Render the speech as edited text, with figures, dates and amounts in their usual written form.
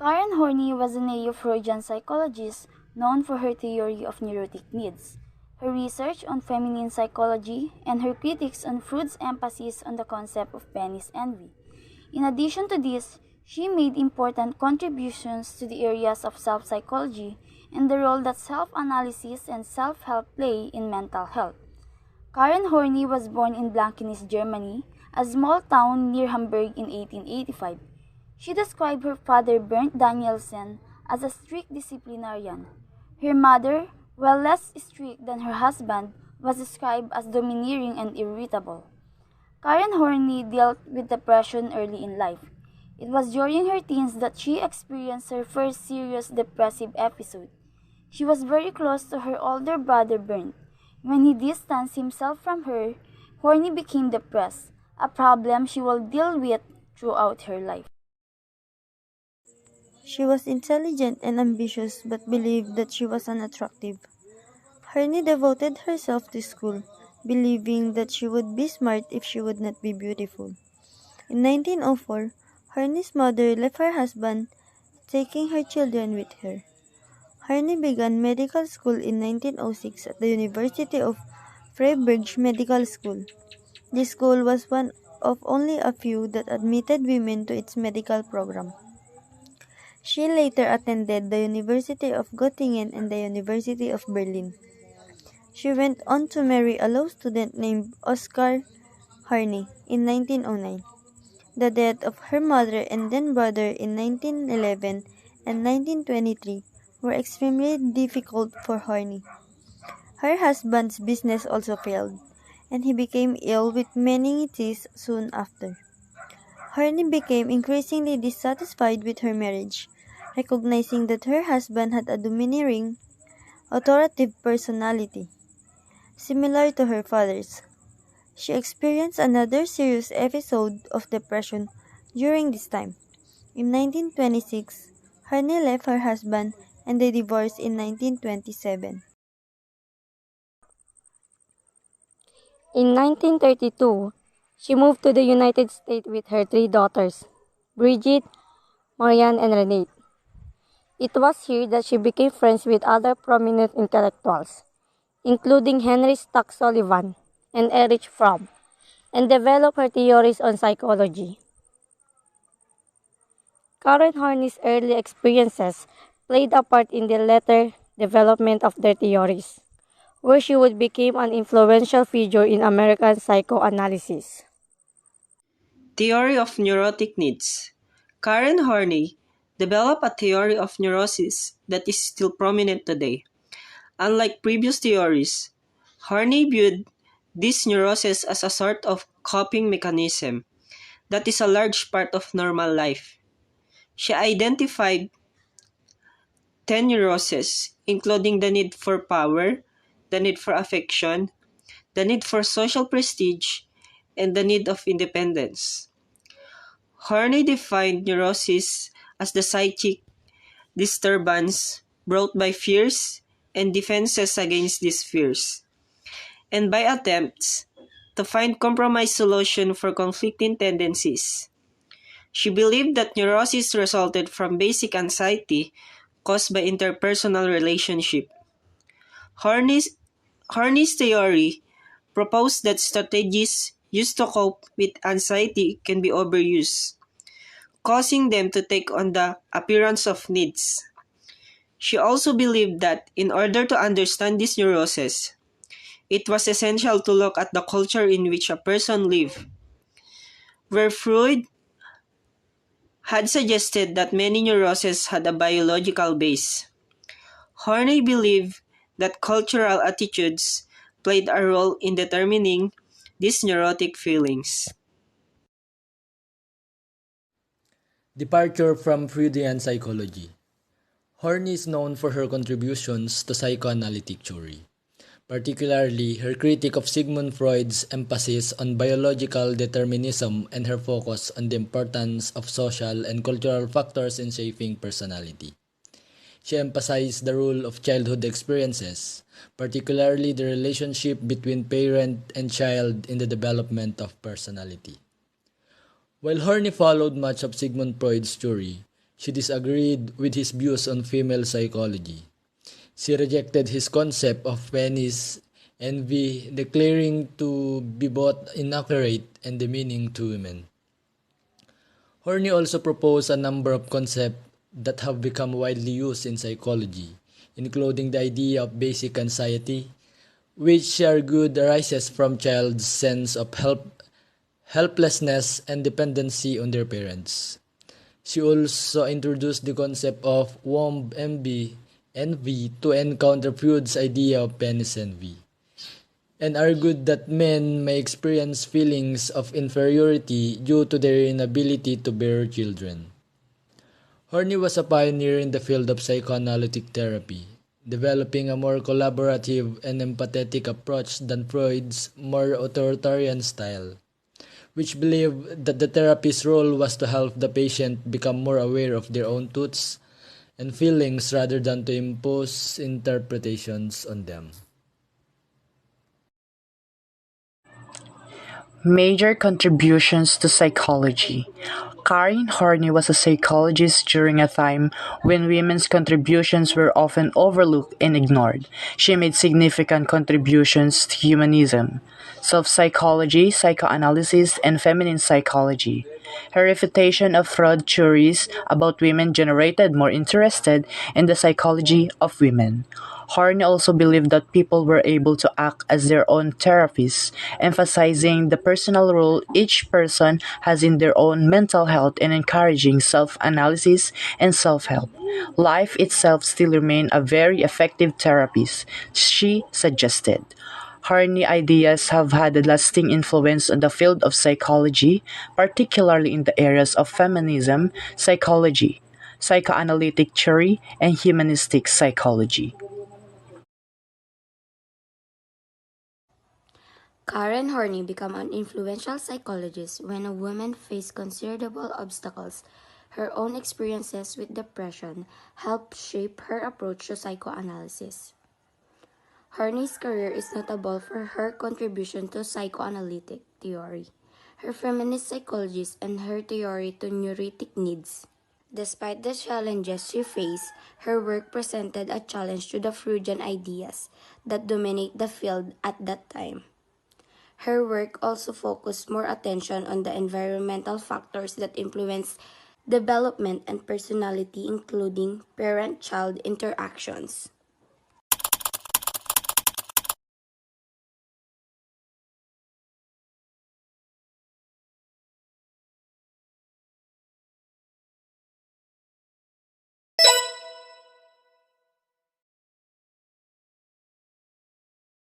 Karen Horney was a neo-Freudian psychologist known for her theory of neurotic needs, her research on feminine psychology, and her critiques on Freud's emphasis on the concept of penis envy. In addition to this, she made important contributions to the areas of self-psychology and the role that self-analysis and self-help play in mental health. Karen Horney was born in Blankenese, Germany, a small town near Hamburg in 1885. She described her father Bernd Danielsen as a strict disciplinarian. Her mother, while less strict than her husband, was described as domineering and irritable. Karen Horney dealt with depression early in life. It was during her teens that she experienced her first serious depressive episode. She was very close to her older brother Bernd. When he distanced himself from her, Horney became depressed, a problem she will deal with throughout her life. She was intelligent and ambitious but believed that she was unattractive. Horney devoted herself to school, believing that she would be smart if she would not be beautiful. In 1904, Horney's mother left her husband, taking her children with her. Horney began medical school in 1906 at the University of Freiburg Medical School. This school was one of only a few that admitted women to its medical program. She later attended the University of Göttingen and the University of Berlin. She went on to marry a law student named Oskar Horney in 1909. The death of her mother and then brother in 1911 and 1923 were extremely difficult for Horney. Her husband's business also failed, and he became ill with meningitis soon after. Horney became increasingly dissatisfied with her marriage, recognizing that her husband had a domineering, authoritative personality, similar to her father's. She experienced another serious episode of depression during this time. In 1926, Horney left her husband and they divorced in 1927. In 1932, she moved to the United States with her three daughters, Bridget, Marianne, and Renee. It was here that she became friends with other prominent intellectuals, including Henry Stack Sullivan and Erich Fromm, and developed her theories on psychology. Karen Horney's early experiences played a part in the later development of their theories, where she would become an influential figure in American psychoanalysis. Theory of neurotic needs. Karen Horney developed a theory of neurosis that is still prominent today. Unlike previous theories, Horney viewed this neurosis as a sort of coping mechanism that is a large part of normal life. She identified 10 neuroses, including the need for power, the need for affection, the need for social prestige, and the need of independence. Horney defined neurosis as the psychic disturbance brought by fears and defenses against these fears, and by attempts to find compromise solution for conflicting tendencies. She believed that neurosis resulted from basic anxiety caused by interpersonal relationship. Horney's, Horney's theory proposed that strategies used to cope with anxiety can be overused, causing them to take on the appearance of needs. She also believed that in order to understand this neurosis, it was essential to look at the culture in which a person lived, where Freud had suggested that many neuroses had a biological base. Horney believed that cultural attitudes played a role in determining these neurotic feelings. Departure from Freudian psychology. Horney is known for her contributions to psychoanalytic theory, particularly her critique of Sigmund Freud's emphasis on biological determinism and her focus on the importance of social and cultural factors in shaping personality. She emphasized the role of childhood experiences, particularly the relationship between parent and child in the development of personality. While Horney followed much of Sigmund Freud's theory, She disagreed with his views on female psychology. She rejected his concept of penis envy, declaring to be both inaccurate and demeaning to women. Horney also proposed a number of concepts that have become widely used in psychology, including the idea of basic anxiety, which she argued arises from child's sense of helplessness and dependency on their parents. She also introduced the concept of womb envy to encounter Freud's idea of penis envy, and argued that men may experience feelings of inferiority due to their inability to bear children. Horney was a pioneer in the field of psychoanalytic therapy, developing a more collaborative and empathetic approach than Freud's more authoritarian style, which believed that the therapist's role was to help the patient become more aware of their own thoughts and feelings rather than to impose interpretations on them. Major contributions to psychology. Karen Horney was a psychologist during a time when women's contributions were often overlooked and ignored. She made significant contributions to humanism, self-psychology, psychoanalysis, and feminine psychology. Her refutation of Freud theories about women generated more interest in the psychology of women. Horney also believed that people were able to act as their own therapists, emphasizing the personal role each person has in their own mental health and encouraging self-analysis and self-help. Life itself still remained a very effective therapist, she suggested. Horney ideas have had a lasting influence on the field of psychology, particularly in the areas of feminism, psychology, psychoanalytic theory, and humanistic psychology. Karen Horney became an influential psychologist when a woman faced considerable obstacles. Her own experiences with depression helped shape her approach to psychoanalysis. Horney's career is notable for her contribution to psychoanalytic theory, her feminist psychology, and her theory to neurotic needs. Despite the challenges she faced, her work presented a challenge to the Freudian ideas that dominate the field at that time. Her work also focused more attention on the environmental factors that influence development and personality, including parent-child interactions.